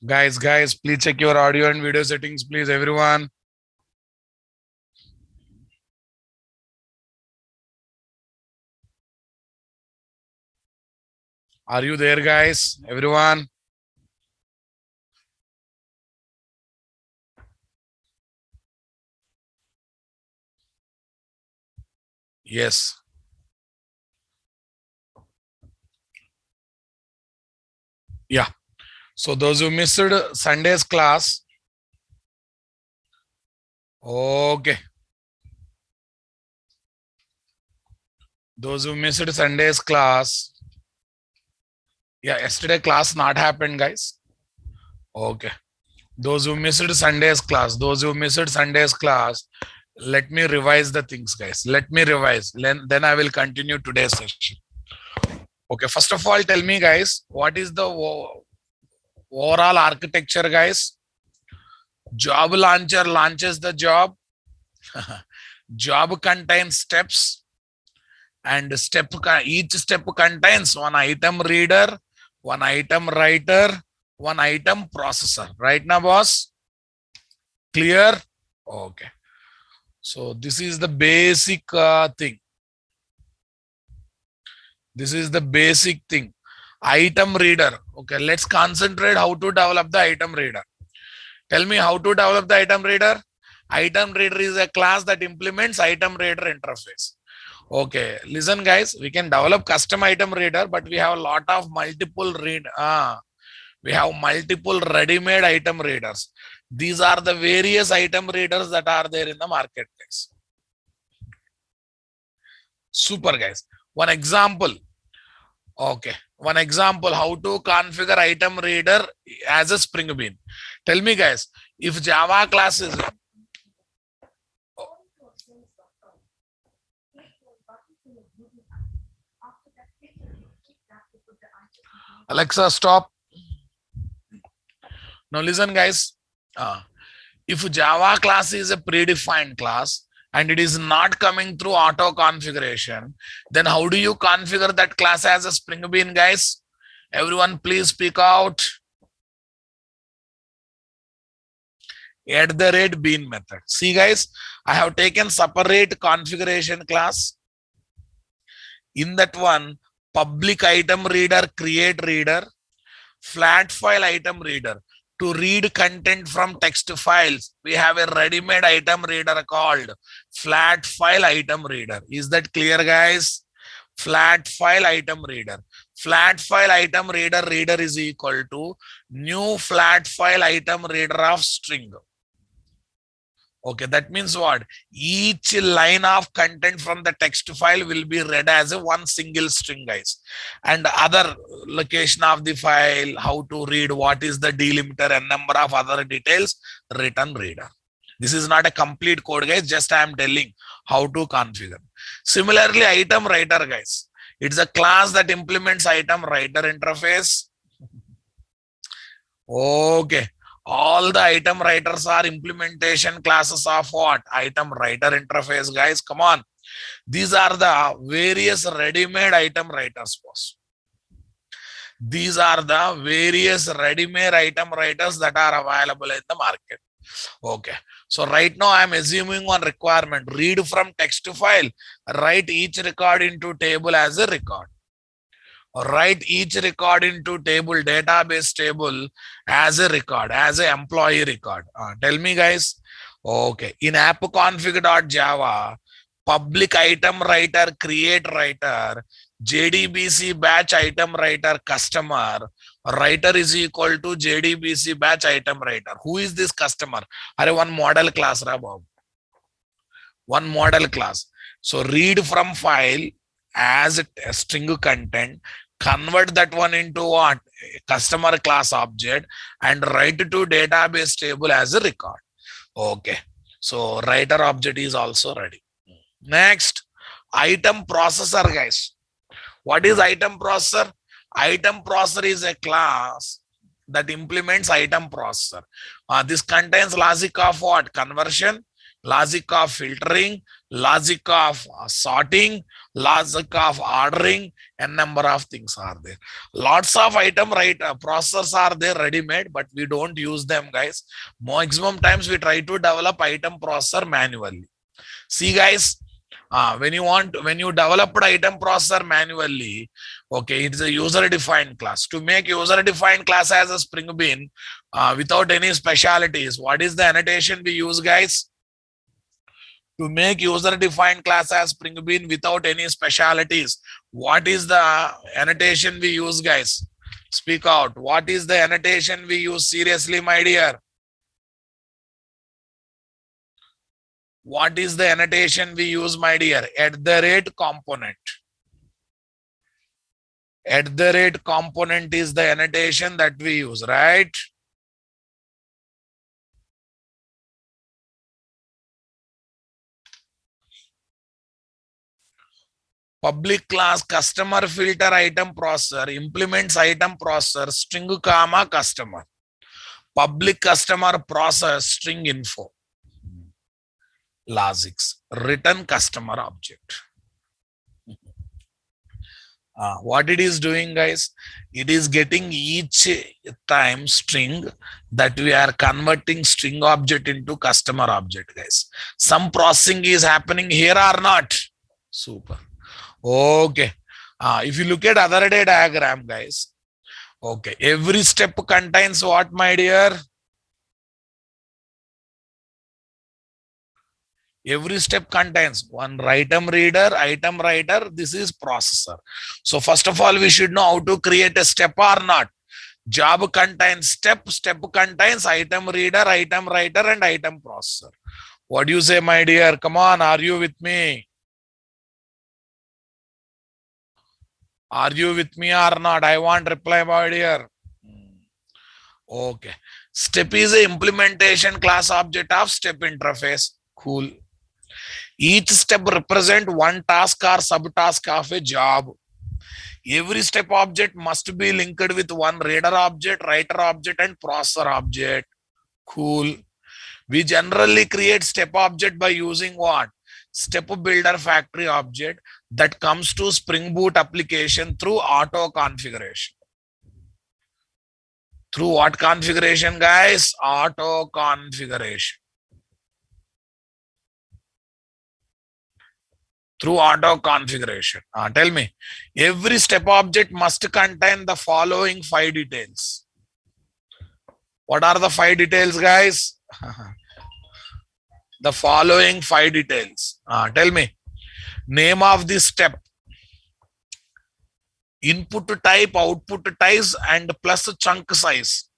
Guys, please check your audio and video settings, please, everyone. Are you there, guys? Everyone? Yes. Yeah. So those who missed Sunday's class, okay. Those who missed Sunday's class, yeah, yesterday class not happened, guys. Okay. Those who missed Sunday's class, let me revise the things, guys. Let me revise. Then I will continue today's session. Okay. First of all, tell me, guys, what is the overall architecture, guys? Job launcher launches the job. Job contains steps, and each step contains one item reader, one item writer, one item processor. Right now, boss? Clear? Okay. So this is the basic thing. This is the basic thing. Item reader. Okay, let's concentrate how to develop the item reader. Tell me how to develop the item reader. Item reader is a class that implements item reader interface. Okay, listen, guys, we can develop custom item reader, but we have a lot of multiple ready-made item readers. These are the various item readers that are there in the market, guys. Super, guys. One example. Okay, one example how to configure item reader as a Spring Bean. Tell me, guys, if Java class is Alexa, stop. Now listen, guys. If Java class is a predefined class and it is not coming through auto configuration, then how do you configure that class as a Spring Bean, guys? Everyone, please speak out. @bean method. See, guys, I have taken separate configuration class. In that one, public item reader, create reader, flat file item reader. To read content from text files, we have a ready-made item reader called flat file item reader. Is that clear, guys? Flat file item reader. Flat file item reader is equal to new flat file item reader of string. Okay, that means what? Each line of content from the text file will be read as a one single string, guys. And other location of the file, how to read, what is the delimiter, and number of other details, written reader. This is not a complete code, guys. Just I am telling how to configure. Similarly, item writer, guys. It's a class that implements item writer interface. Okay. All the item writers are implementation classes of what? Item writer interface, guys. Come on. These are the various ready-made item writers, boss. These are the various ready-made item writers that are available in the market. Okay. So right now I am assuming one requirement. Read from text file. Write each record into table as a record. Write each record into table, database table as a record, as an employee record. Tell me, guys. Okay. In appconfig.java, public item writer, create writer, JDBC batch item writer customer, writer is equal to JDBC batch item writer. Who is this customer? Are one model class, Bob. One model class. So read from file as a string content, convert that one into what? Customer class object, and write to database table as a record. Okay. So writer object is also ready. Next, item processor, guys. What is item processor? Item processor is a class that implements item processor. This contains logic of what? Conversion, logic of filtering, logic of sorting, logic of ordering, and number of things are there. Lots of item processors are there ready made, but we don't use them, guys. Maximum times we try to develop item processor manually. See, guys, when you developed item processor manually, okay, it is a user defined class. To make user defined class as a Spring Bean without any specialities, what is the annotation we use, guys? To make user defined class as Spring Bean without any specialities, what is the annotation we use, guys? Speak out. What is the annotation we use? Seriously, my dear. What is the annotation we use, my dear? @ component. @ component is the annotation that we use, right? Public class customer filter item processor implements item processor string comma customer. Public customer process string info. Logics. Return customer object. What it is doing, guys? It is getting each time string that we are converting string object into customer object, guys. Some processing is happening here or not? Super. Okay. If you look at other day diagram, guys. Okay. Every step contains what, my dear? Every step contains one item reader, item writer. This is processor. So first of all, we should know how to create a step or not. Job contains step, step contains item reader, item writer, and item processor. What do you say, my dear? Come on, are you with me? Are you with me or not? I want reply, my dear. Okay. Step is a implementation class object of step interface. Cool. Each step represent one task or subtask of a job. Every step object must be linked with one reader object, writer object, and processor object. Cool. We generally create step object by using what? Step builder factory object that comes to Spring Boot application through auto configuration. Through what configuration, guys? Auto configuration. Through auto configuration. Tell me, every step object must contain the following 5 details. What are the 5 details, guys? The following 5 details. Tell me, name of this step, input type, output types, and plus chunk size.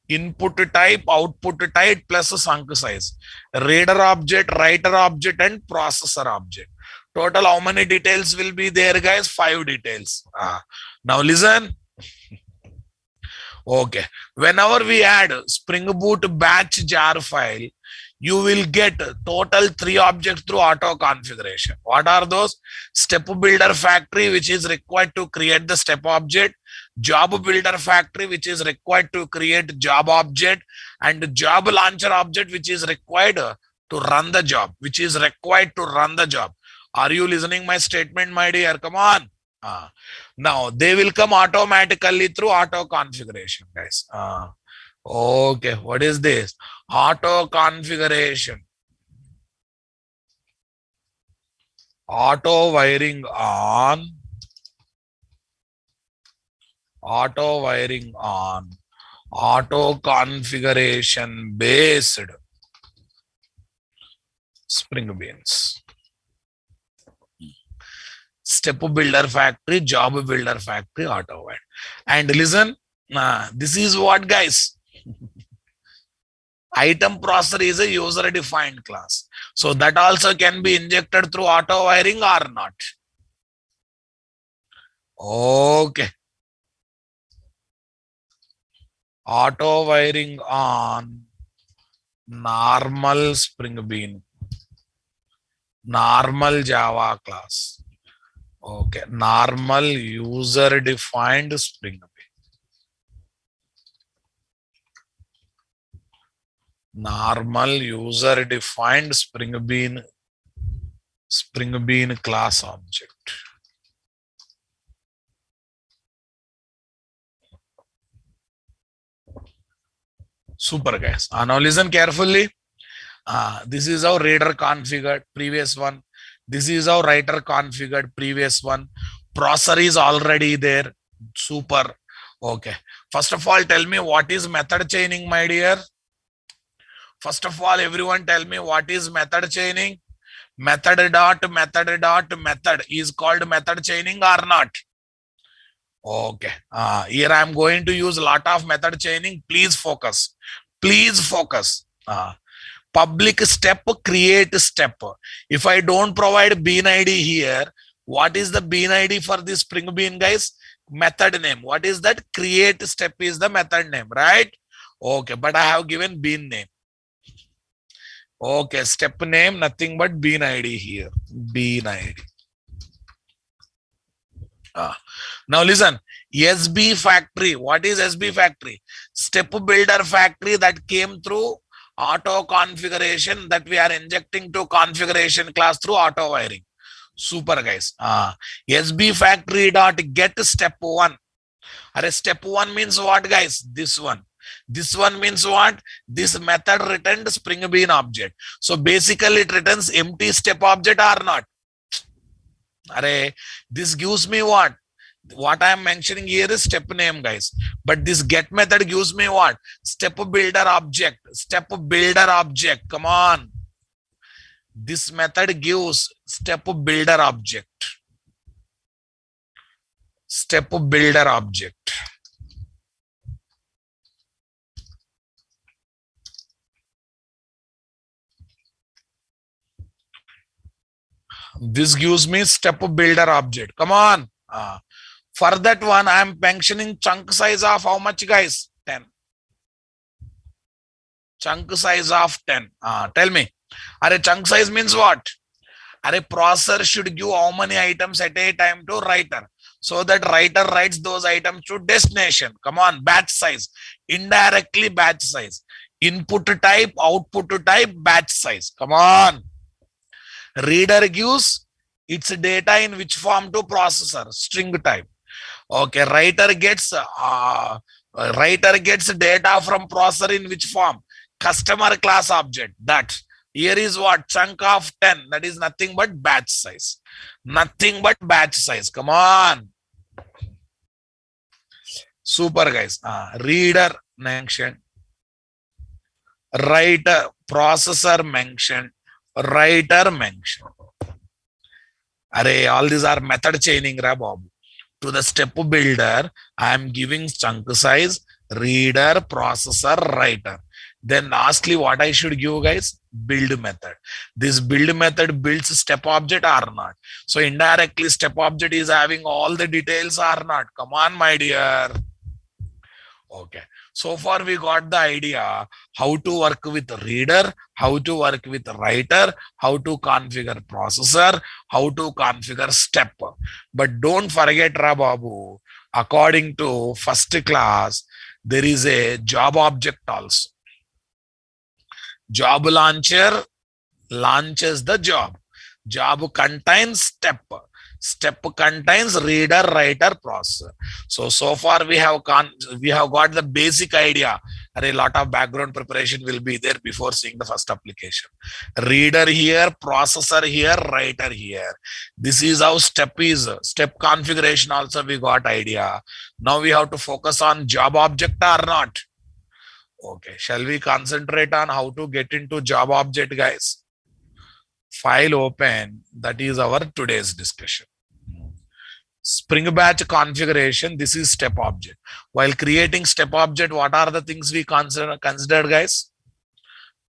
Input type, output type, plus chunk size. Reader object, writer object, and processor object. Total, how many details will be there, guys? 5 details. Now listen. Okay. Whenever we add Spring Boot batch jar file, you will get total 3 objects through auto configuration. What are those? Step builder factory, which is required to create the step object. Job builder factory, which is required to create job object. And job launcher object, which is required to run the job. Which is required to run the job. Are you listening my statement, my dear? Come on. Now, they will come automatically through auto configuration, guys. Okay, what is this? Auto configuration. Auto wiring on. Auto wiring on. Auto configuration based Spring Beans. Step builder factory, job builder factory, auto wide. And listen, this is what, guys? Item processor is a user defined class. So that also can be injected through auto wiring or not. Okay. Auto wiring on normal Spring Bean. Normal Java class. Okay, normal user defined Spring Bean. Normal user defined Spring Bean class object. Super guys. Now listen carefully. This is how reader configured previous one. This is how writer configured previous one. Processor is already there. Super. Okay. First of all, tell me what is method chaining, my dear. First of all, everyone tell me what is method chaining. Method dot method dot method is called method chaining or not? Okay. Here I am going to use a lot of method chaining. Please focus. Please focus. Public step, create step. If I don't provide bean ID here, what is the bean ID for this Spring Bean, guys? Method name. What is that? Create step is the method name, right? Okay, but I have given bean name. Okay, step name, nothing but bean ID here. Bean ID. Now listen, SB factory. What is SB factory? Step builder factory that came through auto configuration that we are injecting to configuration class through auto wiring. Super guys. SB factory dot get step one. Step one means what, guys? This one. This one means what? This method returned Spring Bean object. So basically it returns empty step object or not. This gives me what? What I am mentioning here is step name, guys. But this get method gives me what? Step builder object. Step builder object. Come on. This method gives step builder object. Step builder object. This gives me step builder object. Come on. For that one, I am mentioning chunk size of how much, guys? 10. Chunk size of 10. Tell me. Chunk size means what? Processor should give how many items at a time to writer, so that writer writes those items to destination. Come on, batch size. Indirectly batch size. Input type, output type, batch size. Come on. Reader gives its data in which form to processor? String type. Okay, writer gets data from processor in which form? Customer class object. That here is what? Chunk of 10. That is nothing but batch size. Nothing but batch size. Come on. Super guys. Reader mentioned. Writer, processor mentioned. Writer mentioned. All these are method chaining, Bob. To the step builder, I am giving chunk size, reader, processor, writer. Then lastly, what I should give, guys? Build method. This build method builds step object or not. So indirectly step object is having all the details or not. Come on, my dear. Okay. So far we got the idea how to work with reader, how to work with writer, how to configure processor, how to configure step. But don't forget, Babu, according to first class, there is a job object also. Job launcher launches the job. Job contains step. Step contains reader, writer, processor. So far we have got the basic idea. A lot of background preparation will be there before seeing the first application. Reader here, processor here, writer here. This is how step is. Step configuration also we got idea. Now we have to focus on job object or not. Okay, shall we concentrate on how to get into job object, guys? File open. That is our today's discussion. Spring batch configuration. This is step object. While creating step object, what are the things we considered, guys?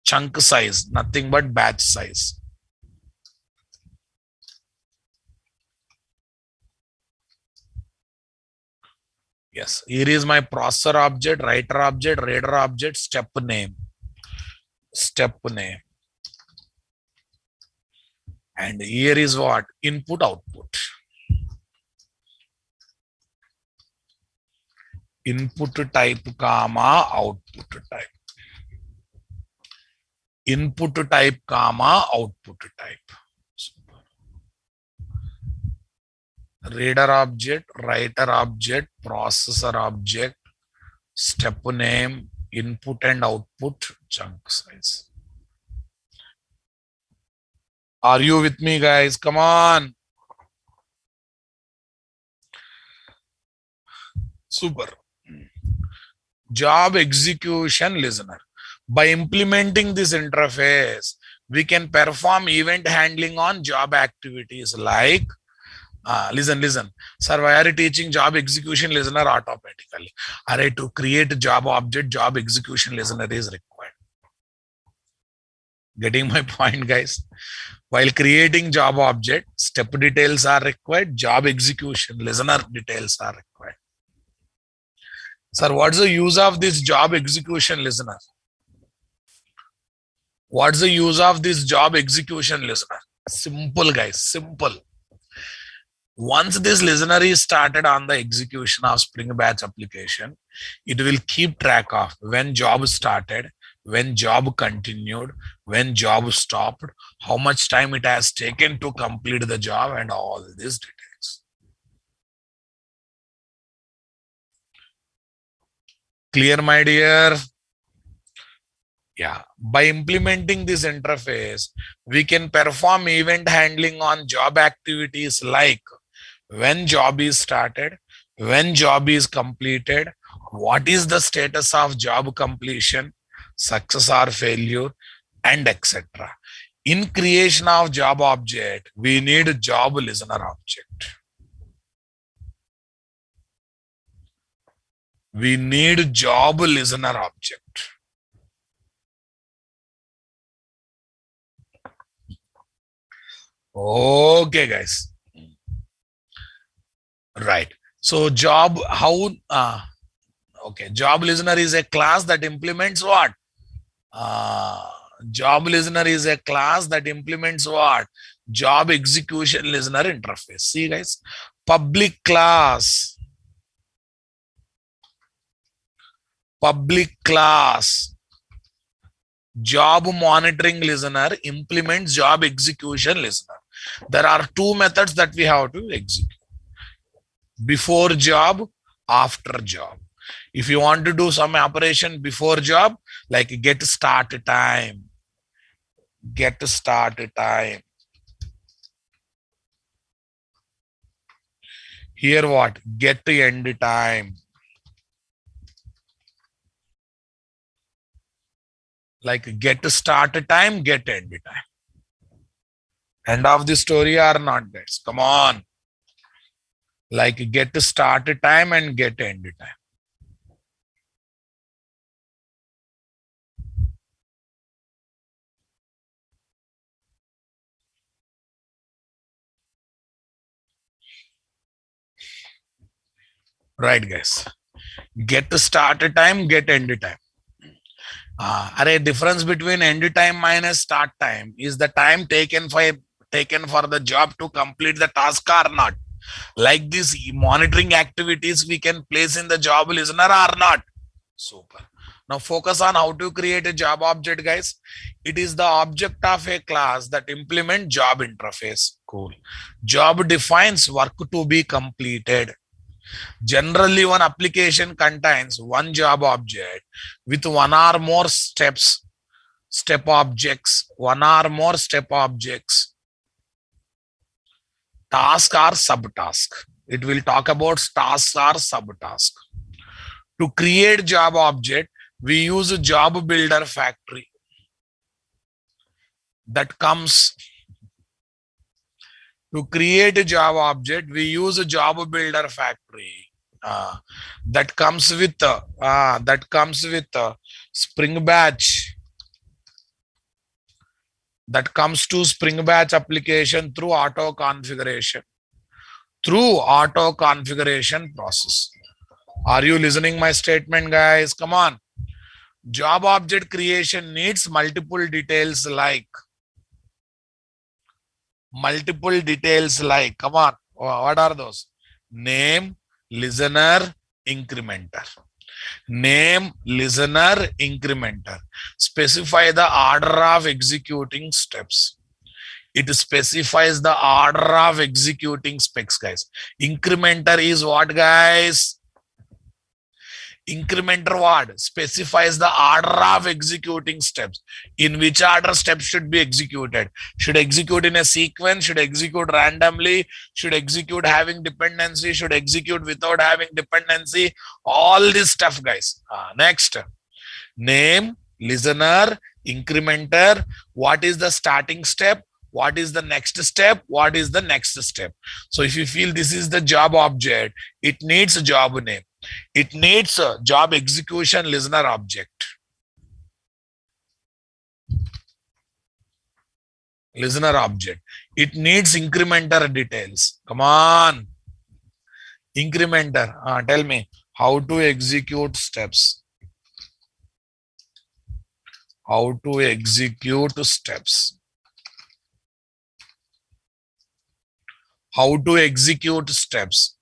Chunk size, nothing but batch size. Yes, here is my processor object, writer object, reader object, step name. Step name. And here is what? Input, output. Input type, comma, output type. input type, comma, output type. Reader object, writer object, processor object, step name, input and output, chunk size. Are you with me, guys? Come on. Super. Job execution listener. By implementing this interface, we can perform event handling on job activities like, listen. Sir, why are you teaching job execution listener automatically? Array, to create a job object, job execution listener is required. Getting my point, guys? While creating job object, step details are required, job execution listener details are required. Sir, what's the use of this job execution listener? What's the use of this job execution listener? Simple, guys, simple. Once this listener is started on the execution of Spring Batch application, it will keep track of when job started, when job continued, when job stopped, how much time it has taken to complete the job, and all these details. Clear, my dear? Yeah. By implementing this interface, we can perform event handling on job activities like when job is started, when job is completed, what is the status of job completion, success or failure, and etc. In creation of job object, we need a job listener object. We need job listener object. Okay, guys. Right. So job, okay. Job listener is a class that implements what? Job listener is a class that implements what? Job execution listener interface. See, guys, public class job monitoring listener implements job execution listener. There are two methods that we have to execute: before job, after job. If you want to do some operation before job, like get start time, here what? Get end time. Like get start time, get end time. End of the story or not, guys? Come on. Like get start time and get end time. Right, guys. Get start time, get end time. A difference between end time minus start time is the time taken for the job to complete the task or not. Like these monitoring activities we can place in the job listener or not. Super. Now focus on how to create a job object, guys. It is the object of a class that implement job interface. Cool. Job defines work to be completed. Generally, one application contains one job object with one or more step objects, task or subtask. It will talk about task or subtask. To create job object, we use a job builder factory that comes. To create a job object, we use a job builder factory that comes with Spring Batch. That comes to Spring Batch application through auto configuration process. Are you listening my statement, guys? Come on. Job object creation needs multiple details like, come on, what are those? Name, listener, incrementer. Name, listener, incrementer. Specify the order of executing steps. It specifies the order of executing specs, guys. Incrementer is what, guys? Incrementer what? Specifies the order of executing steps. In which order steps should be executed? Should execute in a sequence? Should execute randomly? Should execute having dependency? Should execute without having dependency? All this stuff, guys. Next. Name, listener, incrementer. What is the starting step? What is the next step? What is the next step? So if you feel this is the job object, it needs a job name. It needs a job execution listener object. Listener object. It needs incrementer details. Come on. Incrementer. Tell me how to execute steps. How to execute steps. How to execute steps.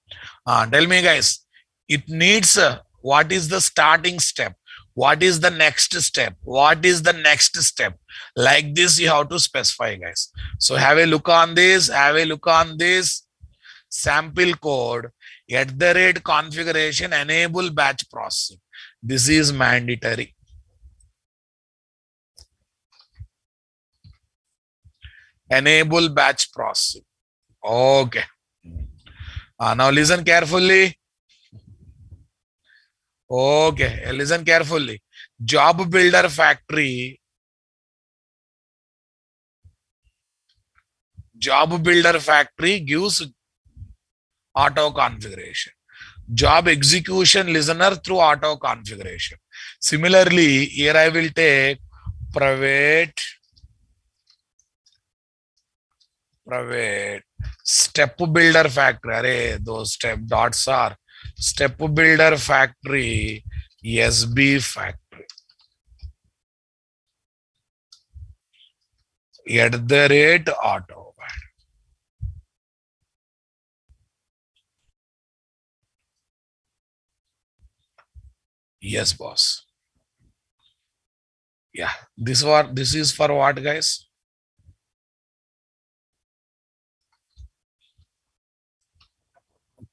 Tell me, guys. It needs what is the starting step? What is the next step? What is the next step? Like this, you have to specify, guys. So have a look on this. Have a look on this. Sample code at the rate configuration enable batch processing. This is mandatory. Enable batch processing. Okay. Now listen carefully. Okay, listen carefully. Job builder factory. Job builder factory gives auto configuration. Job execution listener through auto configuration. Similarly, here I will take private step builder factory. Array, those step dots are step builder factory, SB factory. At the rate auto. Yes, boss. Yeah, this is for what, guys?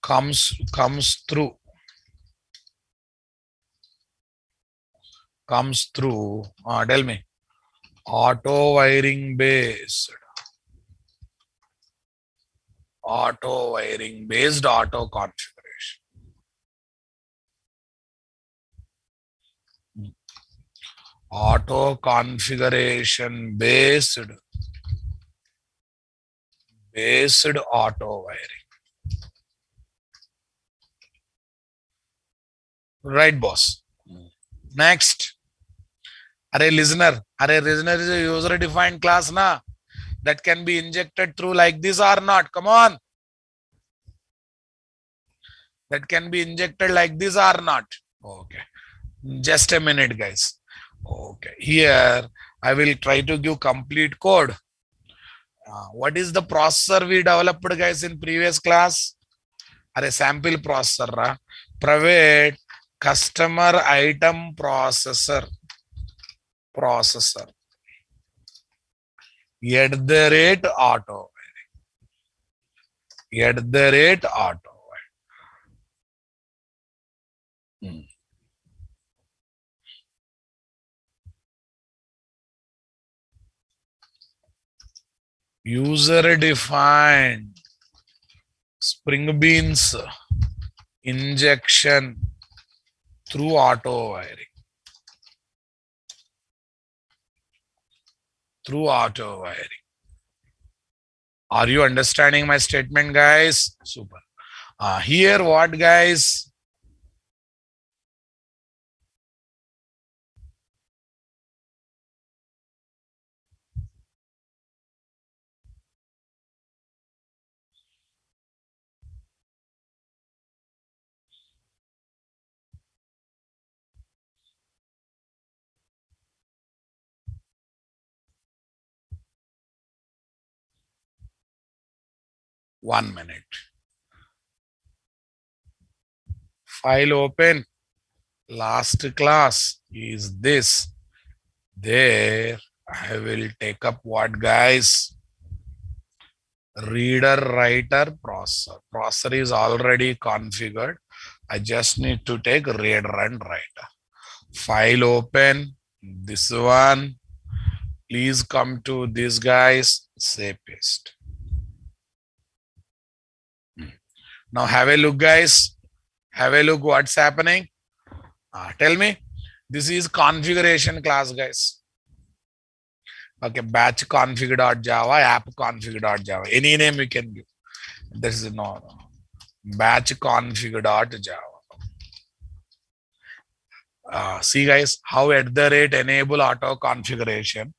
Comes through. Tell me. Auto wiring based. Auto wiring based auto configuration. Auto configuration based auto wiring. Right, boss. Next. Array listener is a user defined class na that can be injected through like this or not. Come on. That can be injected like this or not. Okay. Just a minute, guys. Okay. Here I will try to give complete code. What is the processor we developed, guys, in previous class? A sample processor. Private customer item processor. At the rate auto. At the rate auto. User defined spring beans injection through auto wiring. Are you understanding my statement, guys? Super. Here what, guys? One minute. File open. last class is this. There I will take up what, guys? Reader, writer, processor. Processor is already configured. I just need to take reader and writer. File open. This one. Please come to this, guys. Say paste. Now have a look, guys. Have a look what's happening. Tell me. This is configuration class, guys. Okay, batch config.java, app config.java. Any name you can give. This is no. Batch config.java. See, guys, how at the rate enable auto configuration.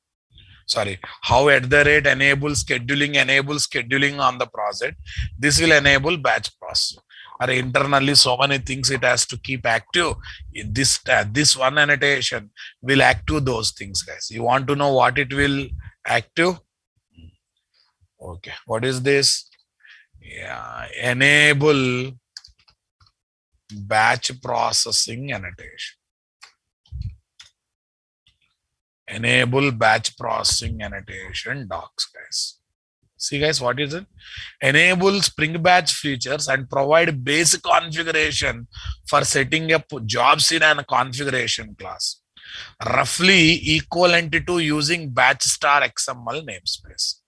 Sorry, how at the rate enable scheduling on the project. This will enable batch process. Or internally, so many things it has to keep active. This one annotation will active those things, guys. You want to know what it will active? Okay, what is this? Yeah, enable batch processing annotation. Enable batch processing annotation docs, guys. See, guys, what is it? Enable Spring Batch features and provide basic configuration for setting up jobs in a configuration class. Roughly equivalent to using batch star XML namespace.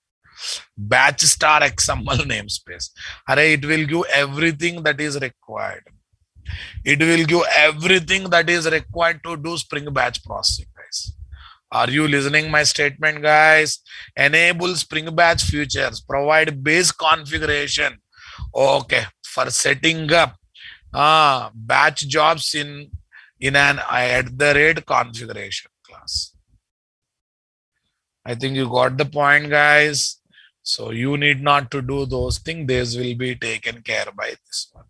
Batch star XML namespace. It will give everything that is required. It will give everything that is required to do Spring Batch processing, guys. Are you listening my statement, guys? Enable Spring Batch features, provide base configuration. Okay, for setting up batch jobs in an at the rate configuration class. I think you got the point, guys. So you need not to do those things. These will be taken care by this one.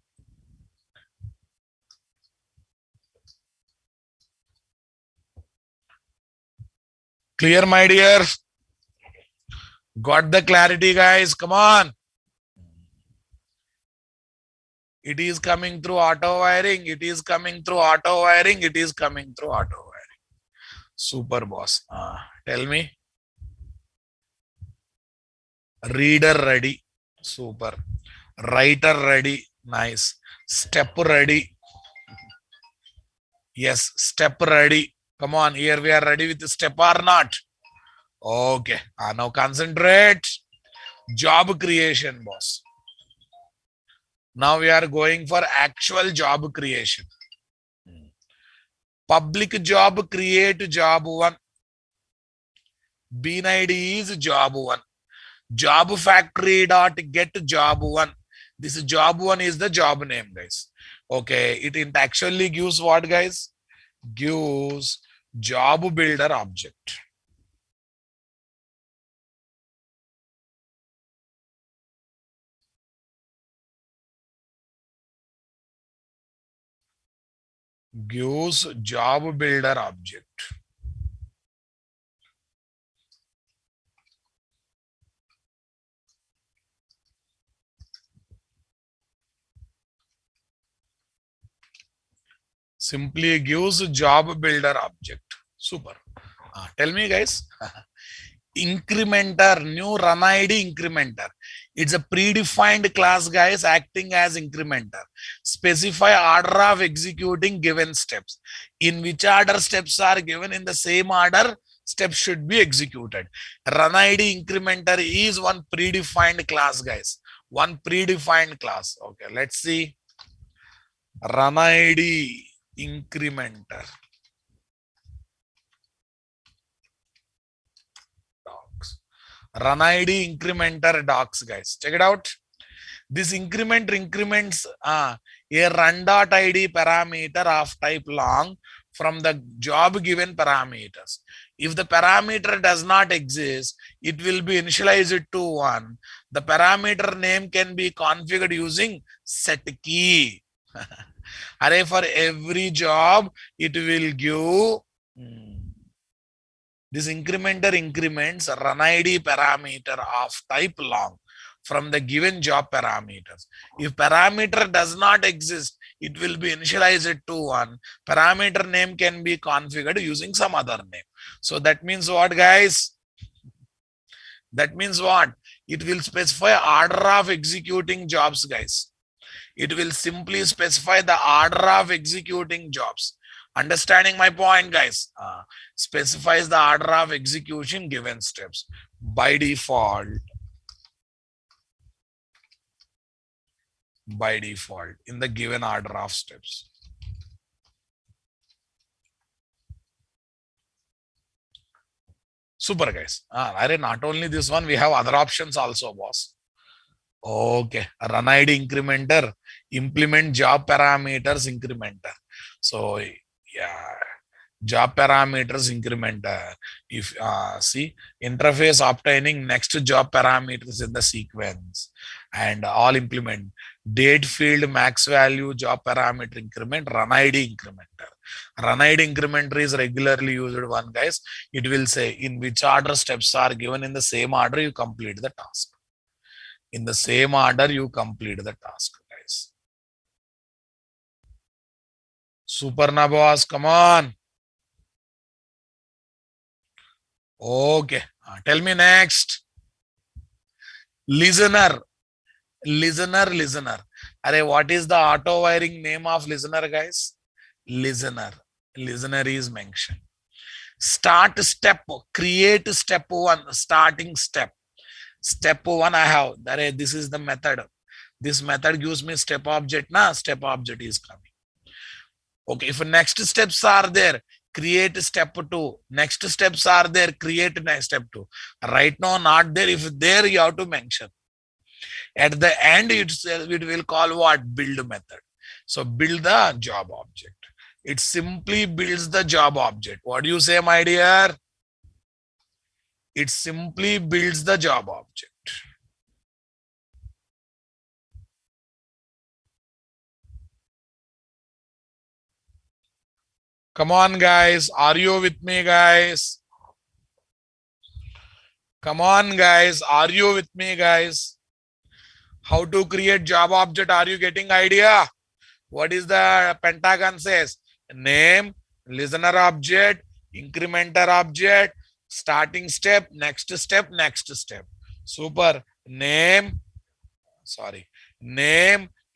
Clear, my dear? Got the clarity, guys? Come on. It is coming through auto wiring. It is coming through auto wiring. It is coming through auto wiring. Super, boss. Tell me. Reader ready. Super. Writer ready. Nice. Step ready. Yes, step ready. Come on, here we are ready with the step or not. Okay. Now concentrate. Job creation, boss. Now we are going for actual job creation. Public job, create job 1. Bean ID is job 1. Job factory dot get job 1. This job 1 is the job name, guys. Okay, it actually gives what, guys? Gives job builder object. Gives job builder object. Simply gives job builder object. Super. Tell me, guys. Incrementer, new run ID incrementer. It's a predefined class, guys, acting as incrementer. Specify order of executing given steps. In which order steps are given, in the same order, steps should be executed. Run ID incrementer is one predefined class, guys. One predefined class. Okay, let's see. Run ID incrementer. Run ID incrementer docs, guys. Check it out. This increments a run dot ID parameter of type long from the job given parameters. If the parameter does not exist, it will be initialized to 1. The parameter name can be configured using set key. For every job, it will give this incrementer increments run ID parameter of type long from the given job parameters. If parameter does not exist, it will be initialized to one. Parameter name can be configured using some other name. So that means what, guys? That means what? It will specify order of executing jobs, guys. It will simply specify the order of executing jobs. Understanding my point, guys? Specifies the order of execution given steps. By default, in the given order of steps. Super, guys. Not only this one, we have other options also, boss. Okay, run ID incrementer, implement job parameters incrementer. So yeah, job parameters incrementer. If see, interface obtaining next job parameters in the sequence, and all implement date field max value job parameter increment, run ID incrementer. Run ID incrementer is regularly used one, guys. It will say in which order steps are given, in the same order you complete the task. In the same order you complete the task, guys. Super na, boss, come on. Okay, tell me next. Listener. Array, what is the auto wiring name of listener, guys? Listener is mentioned. Start step, create step one, starting step. Step one I have. Array, this is the method. This method gives me step object. Step object is coming. Okay, if next steps are there, create step two. Next steps are there, create next step two. Right now, not there. If there, you have to mention. At the end, it will call what? Build method. So build the job object. It simply builds the job object. What do you say, my dear? It simply builds the job object. Come on, guys. Are you with me, guys? Come on, guys. Are you with me, guys? How to create job object? Are you getting idea? What is the pentagon says? Name, listener object, incrementer object, starting step, next step, next step. Super. Name,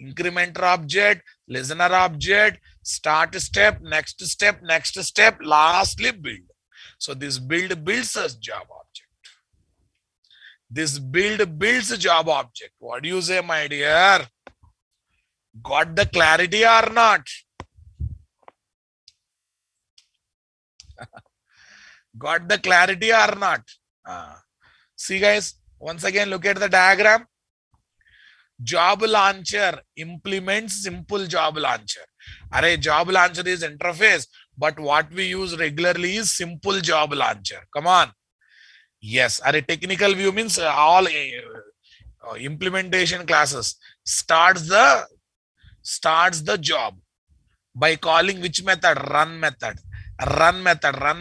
incrementer object, listener object, start step, next step, next step, lastly build. So this build builds a job object. This build builds a job object. What do you say, my dear? Got the clarity or not? Got the clarity or not? See, guys, once again, look at the diagram. Job launcher implements simple job launcher. Array, job launcher is interface, but what we use regularly is simple job launcher. Come on. Yes, array, technical view means all implementation classes starts the job by calling which method? Run method. Run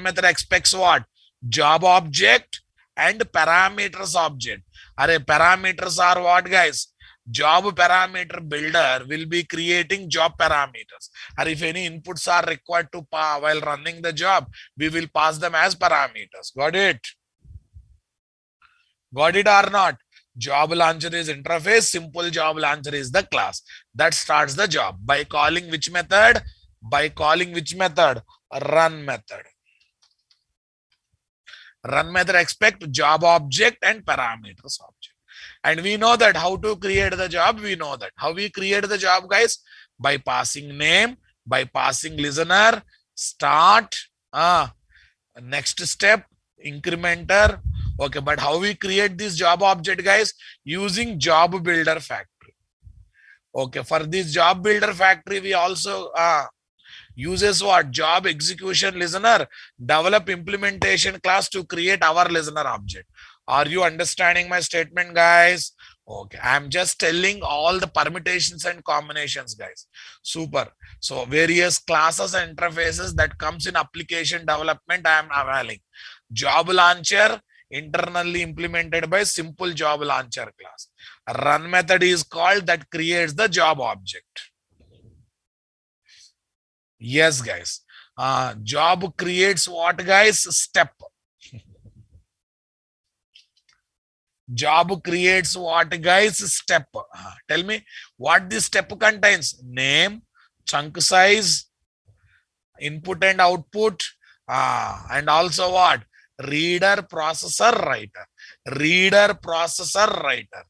method expects what? Job object and parameters object. Array, parameters are what, guys? Job parameter builder will be creating job parameters. Or if any inputs are required to while running the job, we will pass them as parameters. Got it? Got it or not? Job launcher is interface, simple job launcher is the class that starts the job by calling which method? By calling which method? Run method. Run method expect job object and parameters object. And we know that how to create the job. We know that how we create the job, guys, by passing name, by passing listener, start, next step, incrementer. Okay, but how we create this job object, guys? Using job builder factory. Okay, for this job builder factory, we also uses what? Job execution listener, develop implementation class to create our listener object. Are you understanding my statement, guys? Okay, I'm just telling all the permutations and combinations, guys. Super. So various classes and interfaces that comes in application development, I am availing. Job launcher, internally implemented by simple job launcher class. Run method is called that creates the job object. Yes, guys. Job creates what, guys? Step. Job creates what, guys? Step. Tell me what this step contains. Name, chunk size, input and output, and also what? Reader, processor, writer. Reader, processor, writer.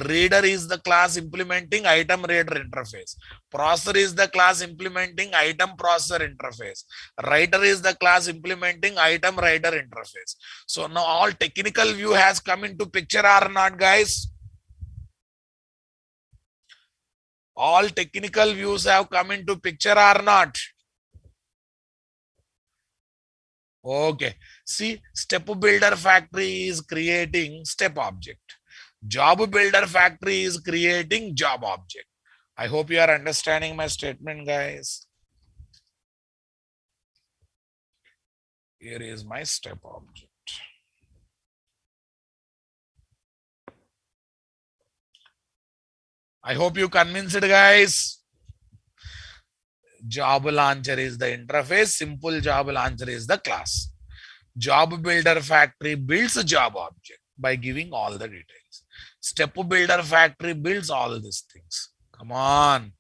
Reader is the class implementing item reader interface. Processor is the class implementing item processor interface. Writer is the class implementing item writer interface. So now all technical view has come into picture or not, guys? All technical views have come into picture or not? Okay. See, step builder factory is creating step object. Job builder factory is creating job object. I hope you are understanding my statement, guys. Here is my step object. I hope you convinced, guys. Job launcher is the interface. Simple job launcher is the class. Job builder factory builds a job object by giving all the details. Step builder factory builds all these things. Come on.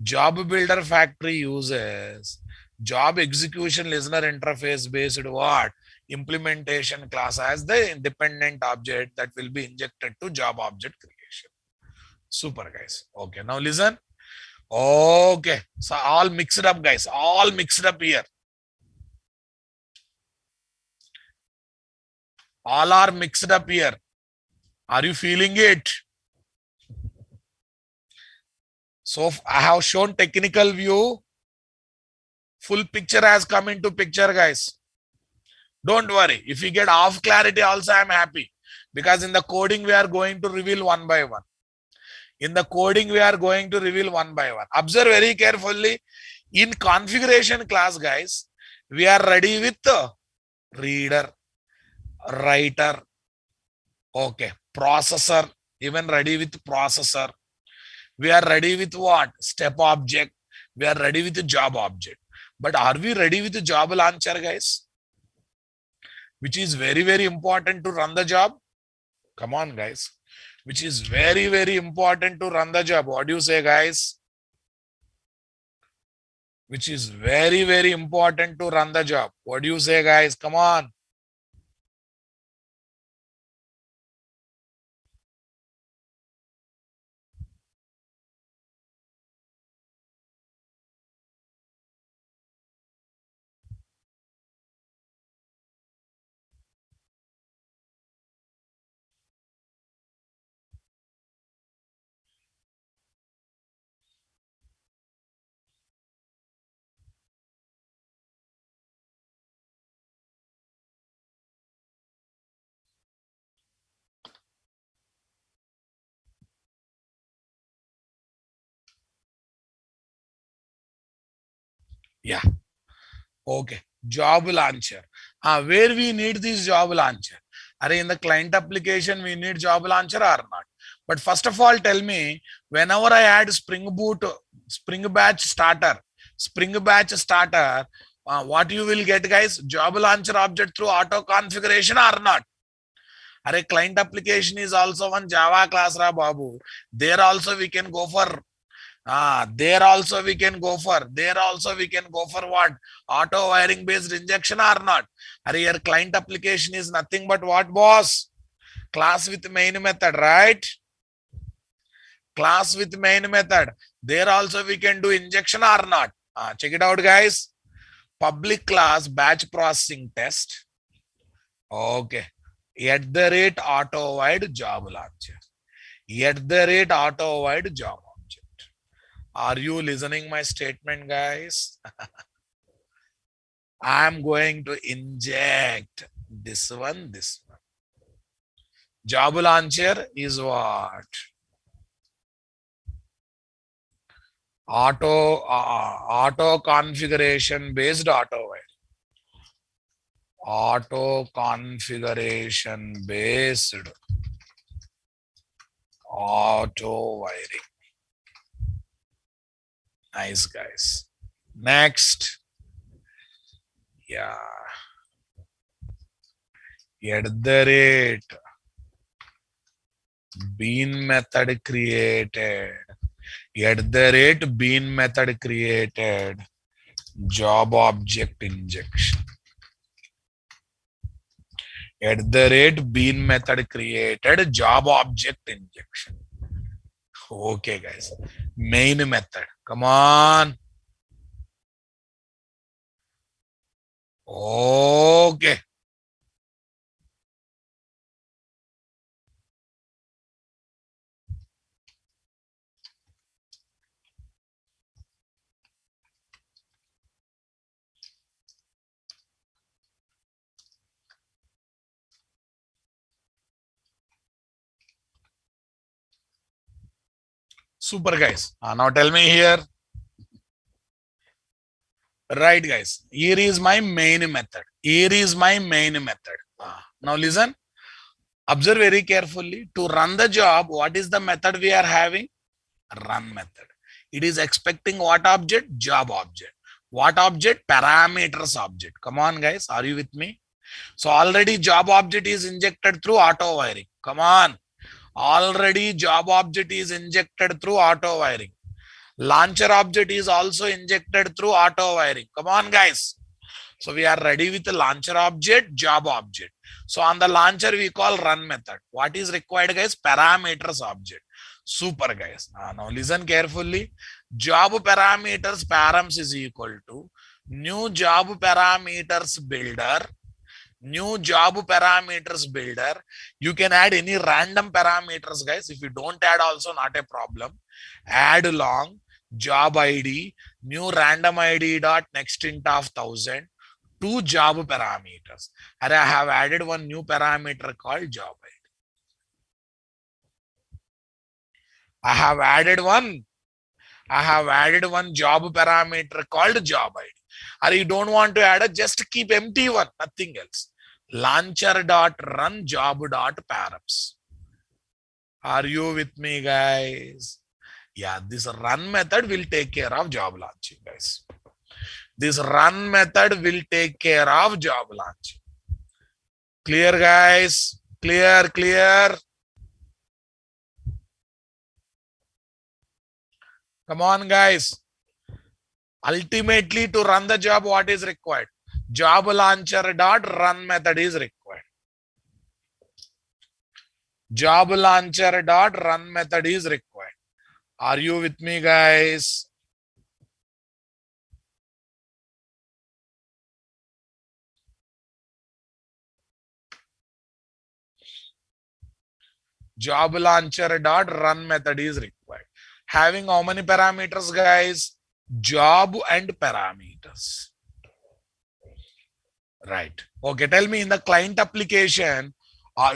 Job builder factory uses job execution listener interface based what? Implementation class as the independent object that will be injected to job object creation. Super, guys. Okay, now listen. Okay, so all mixed up, guys. All mixed up here. All are mixed up here. Are you feeling it? So I have shown technical view. Full picture has come into picture, guys. Don't worry. If you get off clarity also, I'm happy. Because in the coding, we are going to reveal one by one. In the coding, we are going to reveal one by one. Observe very carefully. In configuration class, guys, we are ready with the reader, writer, okay, processor, even ready with processor. We are ready with what? Step object. We are ready with the job object. But are we ready with the job launcher, guys? Which is very, very important to run the job. Come on, guys. Which is very, very important to run the job. What do you say, guys? Which is very, very important to run the job. What do you say, guys? Come on. Yeah. Okay. Job launcher. Where we need this job launcher? Are in the client application we need job launcher or not? But first of all, tell me, whenever I add Spring Boot, Spring Batch starter, what you will get, guys? Job launcher object through auto configuration or not? Are client application is also one Java class, Ra Babu. There also we can go for there also we can go for what? Auto wiring based injection or not? Are your client application is nothing but what, boss? Class with main method, right? Class with main method. There also we can do injection or not? Check it out, guys. Public class batch processing test. Okay. At the rate auto wide job launcher. At the rate auto wide job. Are you listening my statement, guys? I'm going to inject this one. Job launcher is what? Auto configuration based auto wiring. Auto configuration based auto wiring. Nice, guys. Next. Yeah. At the rate bean method created. At the rate bean method created. Job object injection. At the rate bean method created job object injection. Okay, guys. Main method. Come on. Okay. Super, guys. Now tell me here. Right, guys. Here is my main method. Here is my main method. Now listen. Observe very carefully. To run the job, what is the method we are having? Run method. It is expecting what object? Job object. What object? Parameters object. Come on, guys. Are you with me? So already job object is injected through auto wiring. Come on. Already job object is injected through auto wiring. Launcher object is also injected through auto wiring. Come on, guys. So we are ready with the launcher object, job object. So on the launcher, we call run method. What is required, guys? Parameters object. Super, guys. Now listen carefully. Job parameters params is equal to new job parameters builder. New job parameters builder. You can add any random parameters, guys. If you don't add also, not a problem. Add long job ID, new random ID dot next int of 1000. Two job parameters. And I have added one new parameter called job ID. I have added one job parameter called job ID. Or you don't want to add it, just keep empty one, nothing else. Launcher dot run job dot params. Are you with me, guys? Yeah, this run method will take care of job launching, guys. This run method will take care of job launching. Clear, guys? Clear, clear. Come on, guys. Ultimately, to run the job, what is required? Job launcher dot run method is required. Job launcher dot run method is required. Are you with me, guys? Job launcher dot run method is required. Having how many parameters, guys? Job and parameters. Right. Okay, tell me in the client application,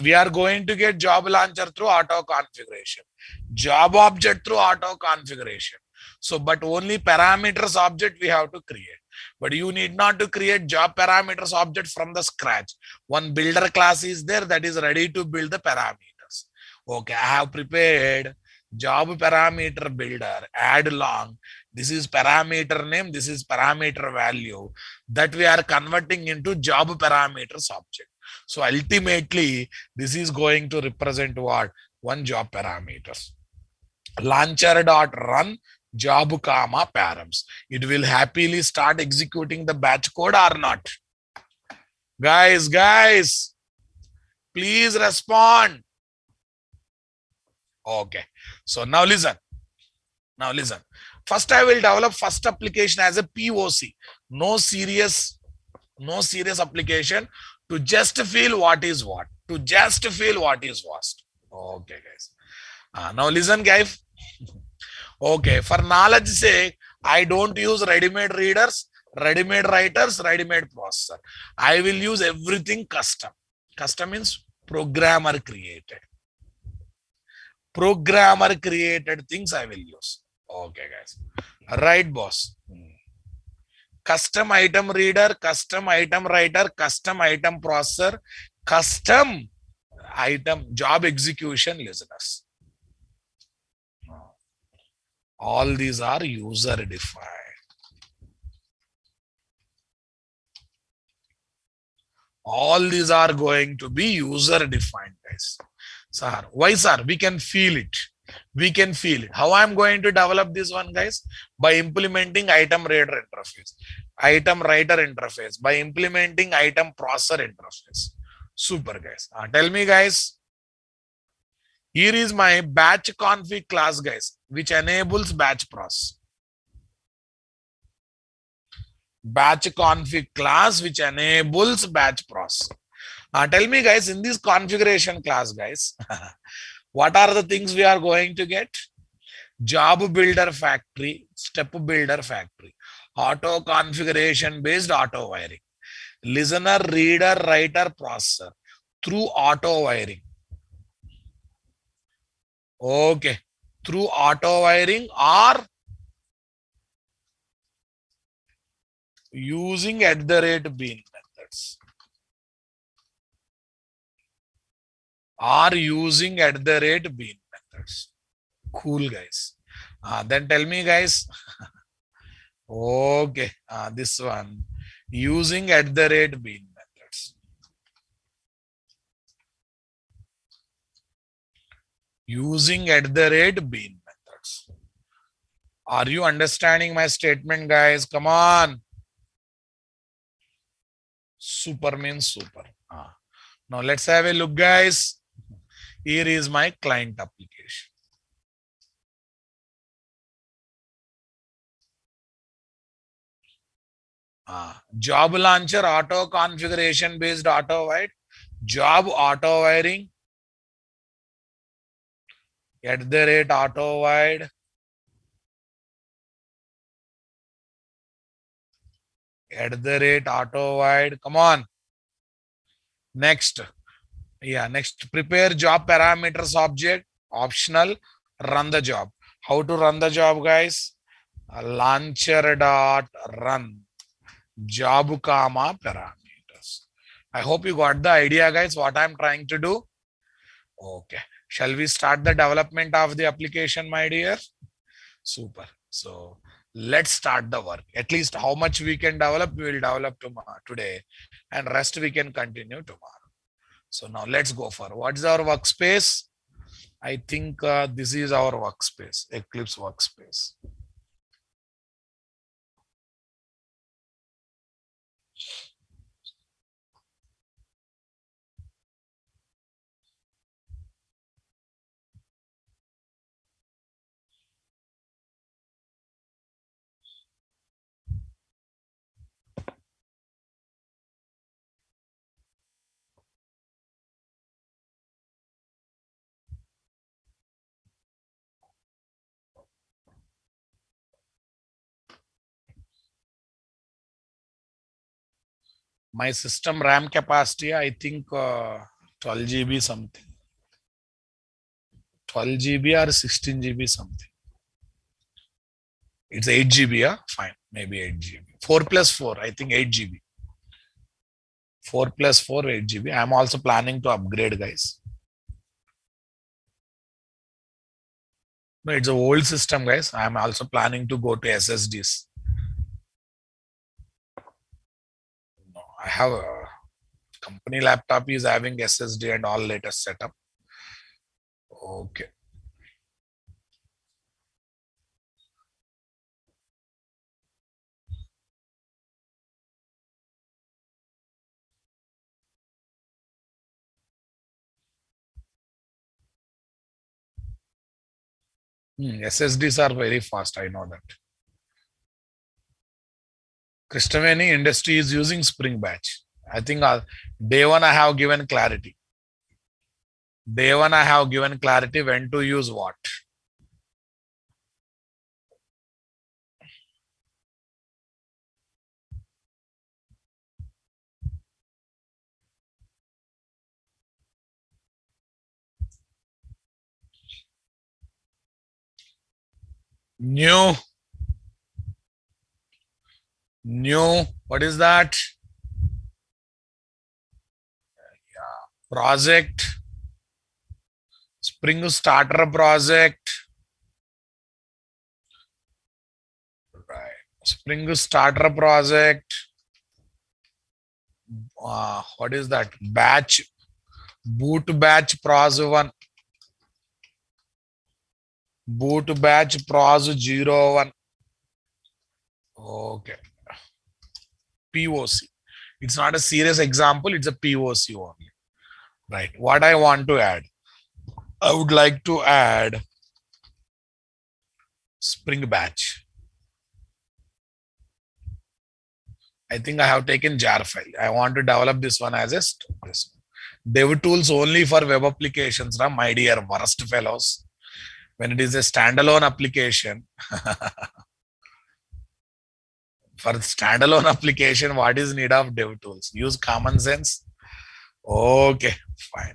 we are going to get job launcher through auto configuration, job object through auto configuration. So, but only parameters object we have to create. But you need not to create job parameters object from the scratch. One builder class is there that is ready to build the parameters. Okay, I have prepared job parameter builder, add long. This is parameter name, this is parameter value that we are converting into job parameters object. So ultimately, this is going to represent what? One job parameters. Launcher dot run job comma params. It will happily start executing the batch code or not. Guys, please respond. Okay. So now listen. First, I will develop first application as a POC. No serious application to just feel what is what. Okay, guys. Now listen, guys. Okay, for knowledge sake, I don't use ready-made readers, ready-made writers, ready-made processor. I will use everything custom. Custom means programmer created. Programmer created things I will use. Okay, guys. Right, boss. Custom item reader, custom item writer, custom item processor, custom item job execution listeners. All these are user defined. All these are going to be user defined, guys. Sir, why, sir? We can feel it. We can feel it. How I'm going to develop this one, guys? By implementing item reader interface, item writer interface, by implementing item processor interface. Super, guys. Tell me, guys. Here is my batch config class, guys, which enables batch process. Batch config class which enables batch process. Tell me, guys, in this configuration class, guys, what are the things we are going to get? Job builder factory, step builder factory, auto configuration based auto wiring, listener, reader, writer, processor through auto wiring. Okay, through auto wiring or using @bean methods. Are using @bean methods. Cool, guys. Then tell me, guys. Okay, this one using @bean methods. Using @bean methods. Are you understanding my statement, guys? Come on. Super means super. Now let's have a look, guys. Here is my client application. Job launcher, auto configuration based auto wide, job auto wiring, @auto wide, @auto wide. Come on. Next. Yeah, next. Prepare job parameters object, optional, run the job. How to run the job, guys? Launcher dot run job comma parameters. I hope you got the idea, guys, what I'm trying to do. Okay, shall we start the development of the application, my dear? Super. So let's start the work. At least how much we can develop, we will develop tomorrow, today, and rest we can continue tomorrow. So now let's go for what is our workspace. I think this is our workspace, Eclipse workspace. My system RAM capacity, I think 12 GB something. 12 GB or 16 GB something. It's 8 GB, yeah? Fine, maybe 8 GB. 4 plus 4, I think 8 GB. 4 plus 4, 8 GB. I'm also planning to upgrade, guys. No, it's an old system, guys. I'm also planning to go to SSDs. No, I have a company laptop is having SSD and all latest setup. Okay. SSDs are very fast. I know that. Krishnaveni industry is using Spring Batch. I think day one I have given clarity. Day one I have given clarity when to use what. New. What is that? Yeah. Project. Spring Starter project. Right. Spring Starter project. what is that? Batch, boot batch pros 1, boot batch pros 01. Okay, POC. It's not a serious example, it's a POC only. Right. What I want to add, I would like to add Spring Batch. I think I have taken jar file. I want to develop this one as a this dev tools only for web applications, my dear worst fellows. When it is a standalone application, for standalone application, what is need of dev tools? Use common sense. Okay, fine.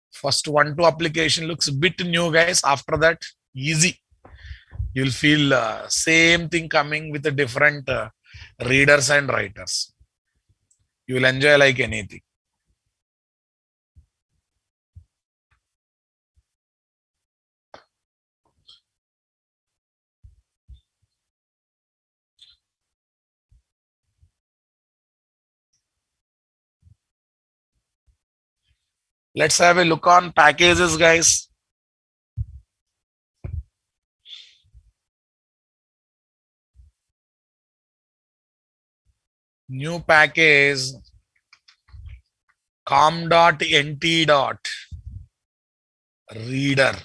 First 1-2 application looks a bit new, guys. After that, easy. You'll feel same thing coming with a different readers and writers. You will enjoy like anything. Let's have a look on packages, guys. New package com.nt. Reader.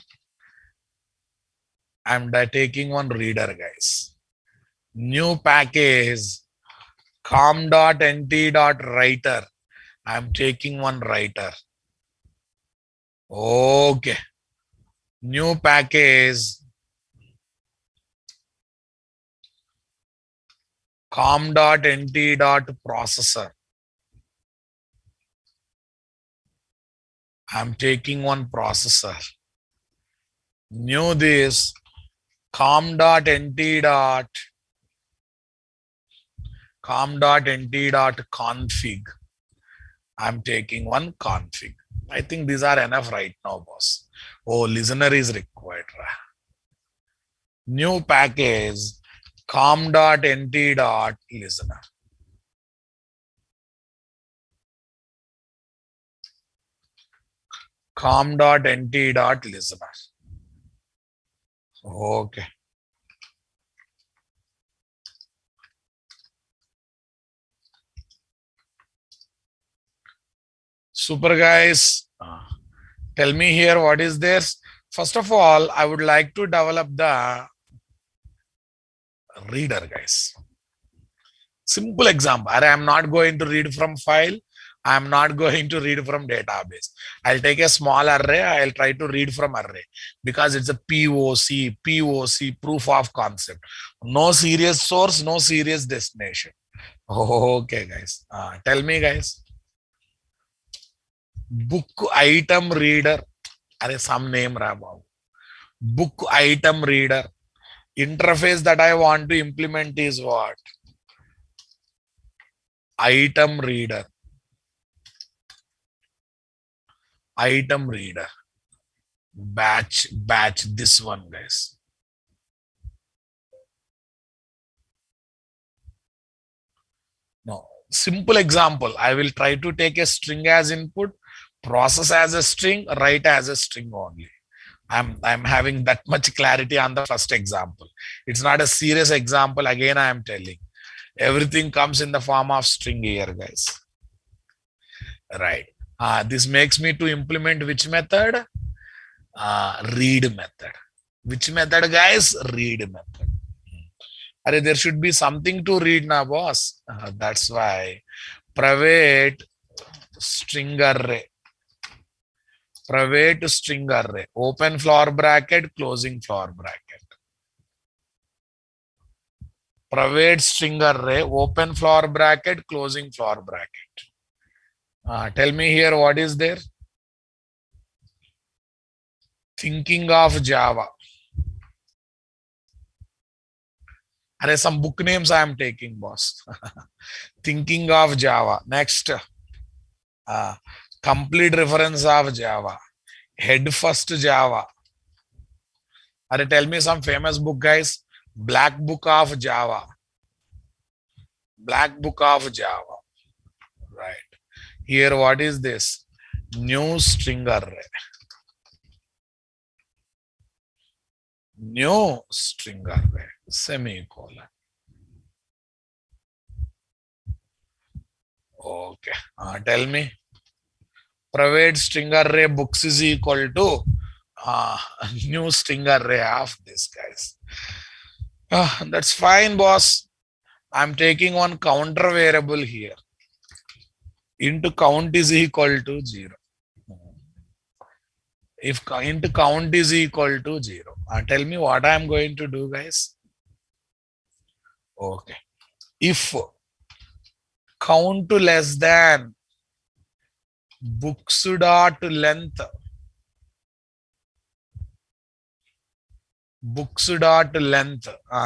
I'm taking one reader, guys. New package com.nt.writer. I'm taking one writer. Okay. New package com.nt.processor. I'm taking one processor. New this com.nt.config. I'm taking one config. I think these are enough right now, boss. Oh, listener is required. New package com.nt.listener. com.nt.listener. Okay. Super, guys. Tell me here what is this. First of all, I would like to develop the reader, guys. Simple example. I am not going to read from file. I am not going to read from database. I'll take a small array. I'll try to read from array because it's a POC, proof of concept. No serious source, no serious destination. Okay, guys. Tell me, guys. Book item reader. Are some name Rabab. Book item reader. Interface that I want to implement is what? Item reader. Item reader. Batch, this one, guys. No, simple example. I will try to take a string as input, process as a string, write as a string only. I'm having that much clarity on the first example. It's not a serious example. Again, I am telling. Everything comes in the form of string here, guys. Right. This makes me to implement which method? Read method. Which method, guys? Read method. There should be something to read now, boss. That's why private string array. Private string array. Open floor bracket, closing floor bracket. Private string array, open floor bracket, closing floor bracket. Tell me here what is there? Thinking of Java. Array, some book names I am taking, boss. Thinking of Java. Next, complete reference of Java. Head first Java. Array, tell me some famous book, guys. Black Book of Java. Black Book of Java. Right. Here, what is this? New string array. New string array. Semicolon. Okay. Tell me. Private string array books is equal to new string array of this, guys. That's fine, boss. I'm taking one counter variable here. Into count is equal to 0. If into count is equal to 0, tell me what I'm going to do, guys. Okay. If count less than books dot length,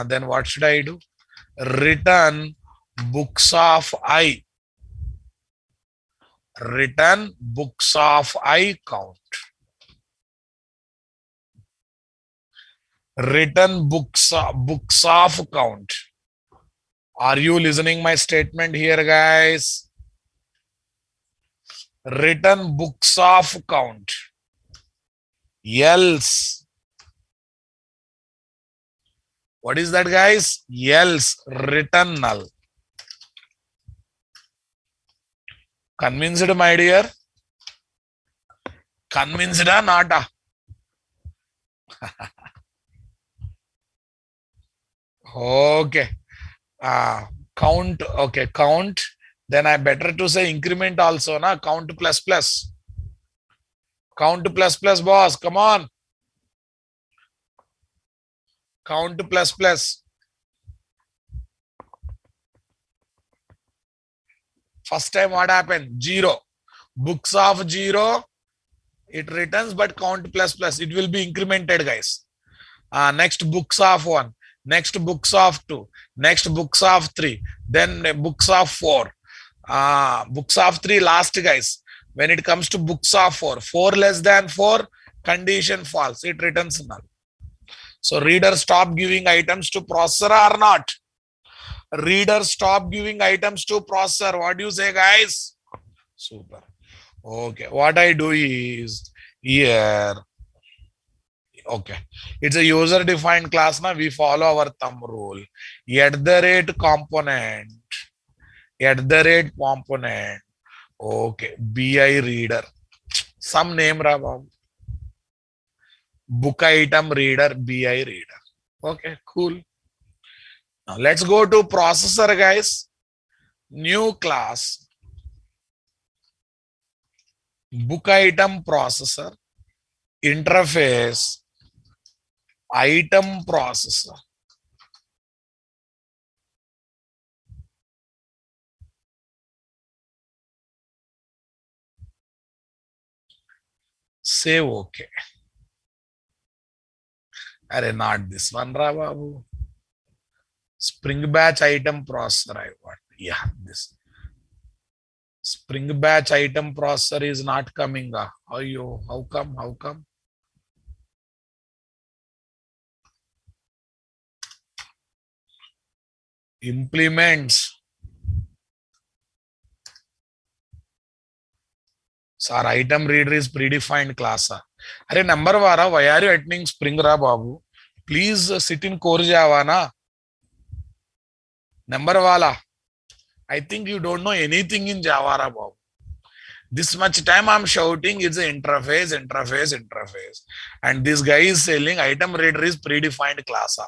then what should I do? Return books of I. Return books of I count. Return books of count. Are you listening my statement here, guys? Return books of count. Else. What is that, guys? Else return null. Convinced, my dear? Convinced or not? Okay. Count. Okay, count. Then I better to say increment also, na? Count plus plus. Count plus plus, boss. Come on. Count plus plus. First time what happened? 0. Books of 0. It returns, but count plus plus. It will be incremented, guys. Next books of 1. Next books of 2. Next books of 3. Then books of 4. Books of 3 last, guys. When it comes to books of 4, 4 less than 4, condition false. It returns null. So reader stop giving items to processor or not? Reader stop giving items to processor. What do you say, guys? Super. Okay. What I do is here. Okay. It's a user defined class. Now we follow our thumb rule. @component. @component. Okay. BI reader. Some name, Rabab. Book item reader, BI reader. Okay, cool. Now let's go to processor, guys. New class. Book item processor. Interface. Item processor. Say okay. Array, not this one, Babu. Spring batch item processor I want. Yeah, this. Spring batch item processor is not coming. How come? How come? Implements. Sir, item reader is predefined class. Array, number vara, why are you attending Spring Babu? Please sit in core Java, na? Number wala. I think you don't know anything in Java, Babu. This much time I'm shouting, it's an interface. And this guy is saying item reader is predefined class.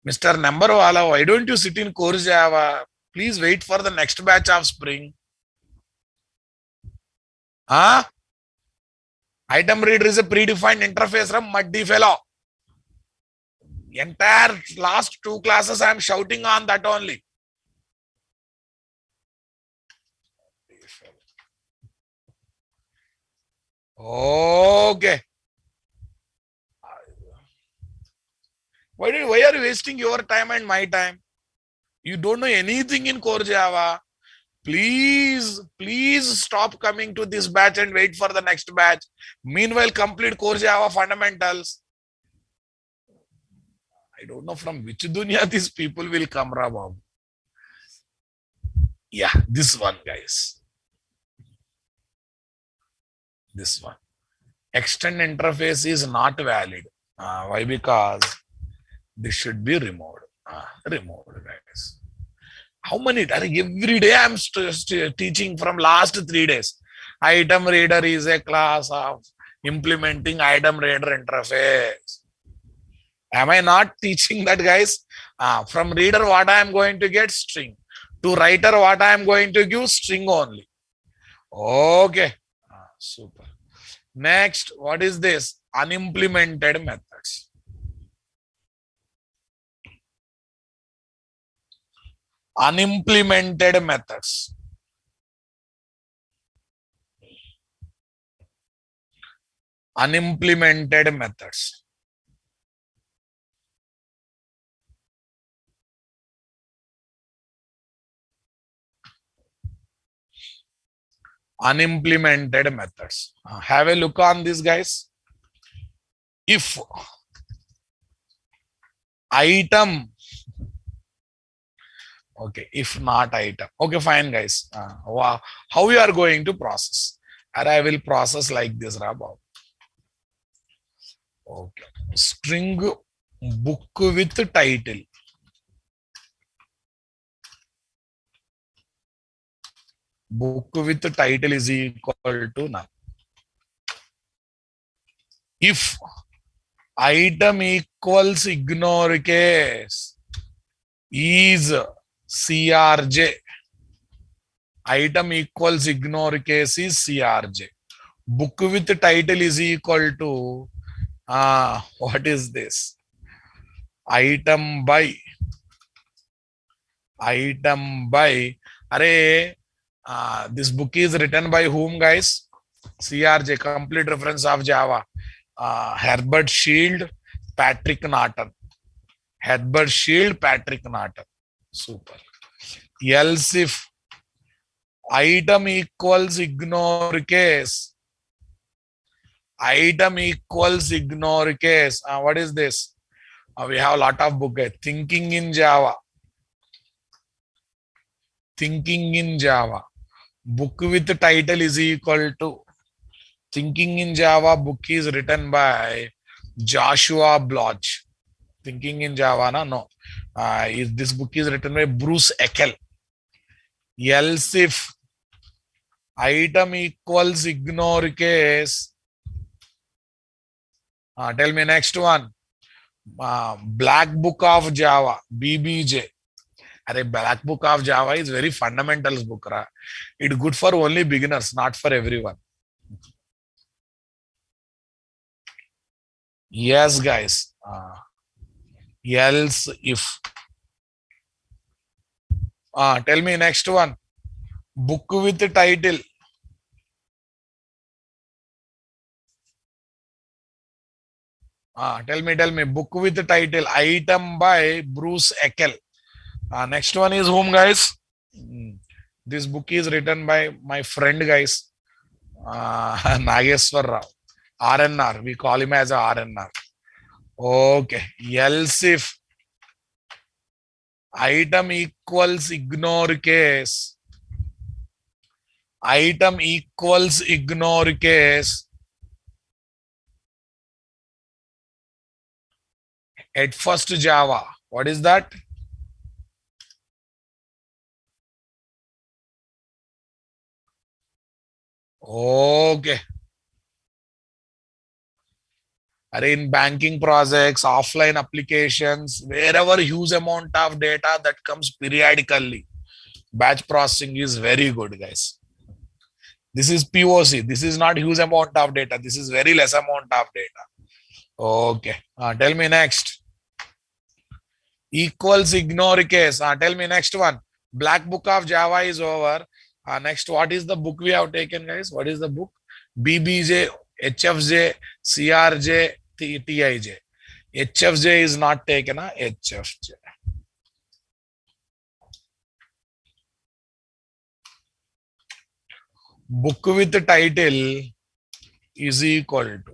Mr. Number wala, why don't you sit in core Java? Please wait for the next batch of Spring. Item reader is a predefined interface from muddy fellow. Entire last 2 classes I am shouting on that only. Okay. Why are you wasting your time and my time? You don't know anything in core Java. Please stop coming to this batch and wait for the next batch. Meanwhile, complete core Java fundamentals. I don't know from which dunya these people will come, Rabab. Yeah, this one, guys. This one. Extend interface is not valid. Why? Because this should be removed. Removed, guys. How many? Every day I'm teaching from last 3 days. Item reader is a class of implementing item reader interface. Am I not teaching that, guys? From reader, what I am going to get? String. To writer, what I am going to give? String only. Okay. Super. Next, what is this? Unimplemented methods. Unimplemented methods. Unimplemented methods. Unimplemented methods. Have a look on this, guys. If item, okay, if not item, okay, fine, guys. How you are going to process? And I will process like this, Rabab. Okay, string book with title. Book with title is equal to none. If item equals ignore case is CRJ. Item equals ignore case is CRJ. Book with title is equal to what is this? Item by. This book is written by whom, guys? CRJ, complete reference of Java. Herbert Shield, Patrick Norton. Herbert Shield, Patrick Norton. Super. Else if item equals ignore case. Item equals ignore case. What is this? We have a lot of book. Thinking in Java. Thinking in Java. Book with title is equal to Thinking in Java. Book is written by Joshua Bloch. Thinking in Java, no. This book is written by Bruce Eckel. Else if item equals ignore case. Tell me next one. Black Book of Java, BBJ. Black Book of Java is very fundamentals book. It's good for only beginners, not for everyone. Yes, guys. Else if. Tell me next one. Book with the title. Tell me. Book with the title. Item by Bruce Eckel. Next one is whom, guys? This book is written by my friend, guys. Nageswar Rao. RNR. We call him as a RNR. Okay. Else if item equals ignore case. Item equals ignore case. At first Java. What is that? Okay. In banking projects, offline applications, wherever huge amount of data that comes periodically, batch processing is very good, guys. This is POC. This is not huge amount of data. This is very less amount of data. Okay. Tell me next. Equals ignore case. Tell me next one. Black Book of Java is over. Next, what is the book we have taken, guys? What is the book? BBJ, HFJ, CRJ, TIJ. HFJ is not taken, HFJ. Book with title is equal to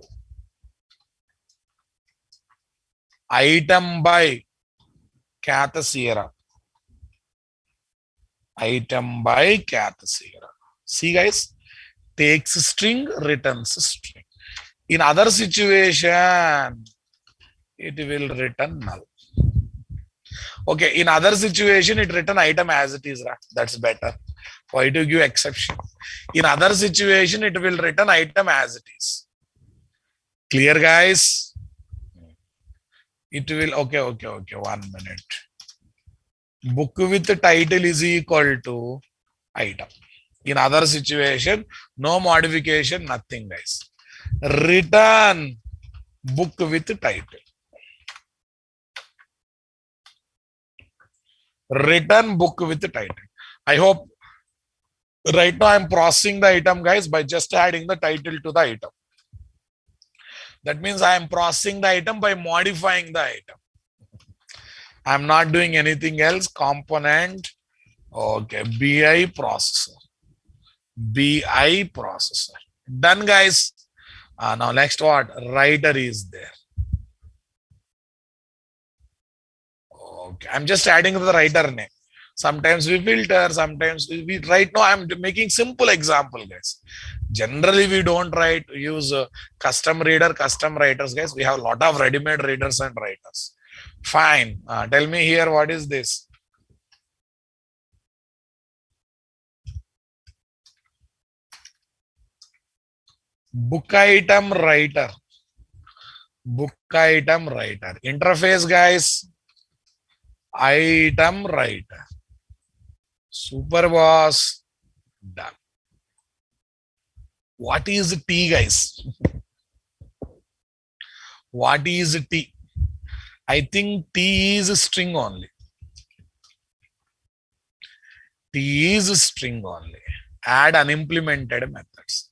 item by Cathesera. Item by Cathesera. See guys, takes string, returns string. In other situation, it will return null. Okay, in other situation, it return item as it is. That's better. Why to give exception? In other situation, it will return item as it is. Clear, guys? It will, okay, 1 minute. Book with the title is equal to item. In other situation, no modification, nothing, guys. Return book with title. Return book with the title. I hope right now I'm processing the item, guys, by just adding the title to the item. That means I am processing the item by modifying the item. I'm not doing anything else. Component. Okay. BI processor. BI processor. Done, guys. Now next what? Writer is there. Okay. I'm just adding the writer name. Sometimes we filter, sometimes we right now I'm making simple example, guys. Generally, we don't use custom reader, custom writers, guys. We have a lot of ready-made readers and writers. Fine. Tell me here, what is this? Book item writer. Book item writer. Interface, guys. Item writer. Super boss. Done. What is T, guys? What is T? I think T is string only. T is string only. Add unimplemented methods.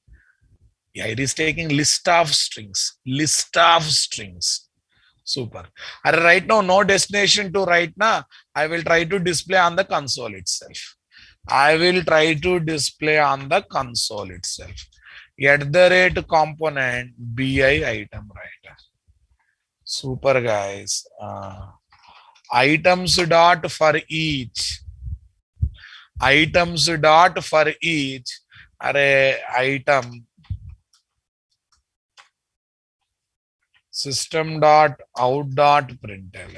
Yeah, it is taking list of strings. List of strings. Super. Right now, no destination to write now. I will try to display on the console itself. I will try to display on the console itself. At the rate component BI item writer. Super, guys. Items dot for each. Items dot for each. Item. System dot out dot println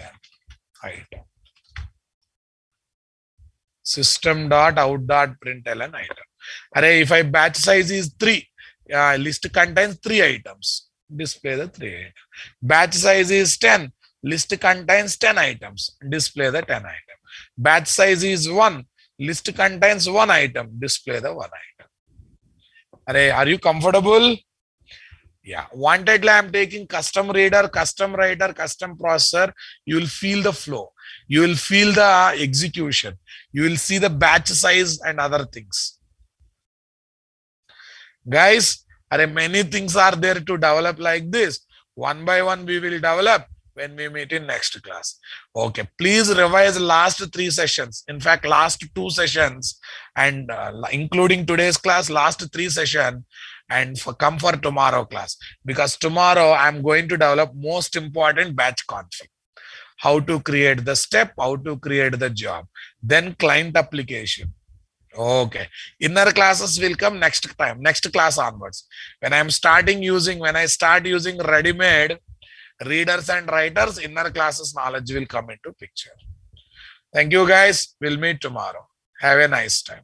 item. System dot out dot println item. If I batch size is 3, list contains 3 items. Display the 3 items. Batch size is 10. List contains 10 items. Display the 10 item. Batch size is 1. List contains 1 item. Display the 1 item. Are you comfortable? Yeah. Wantedly, I'm taking custom reader, custom writer, custom processor. You will feel the flow. You will feel the execution. You will see the batch size and other things. Guys, many things are there to develop like this. One by one, we will develop when we meet in next class. Okay, please revise last 3 sessions. In fact, last 2 sessions and including today's class, last 3 sessions, and come for tomorrow class. Because tomorrow I'm going to develop most important batch config. How to create the step, how to create the job. Then client application. Okay. Inner classes will come next time, next class onwards. When I start using ready-made readers and writers, inner classes knowledge will come into picture. Thank you, guys. We'll meet tomorrow. Have a nice time.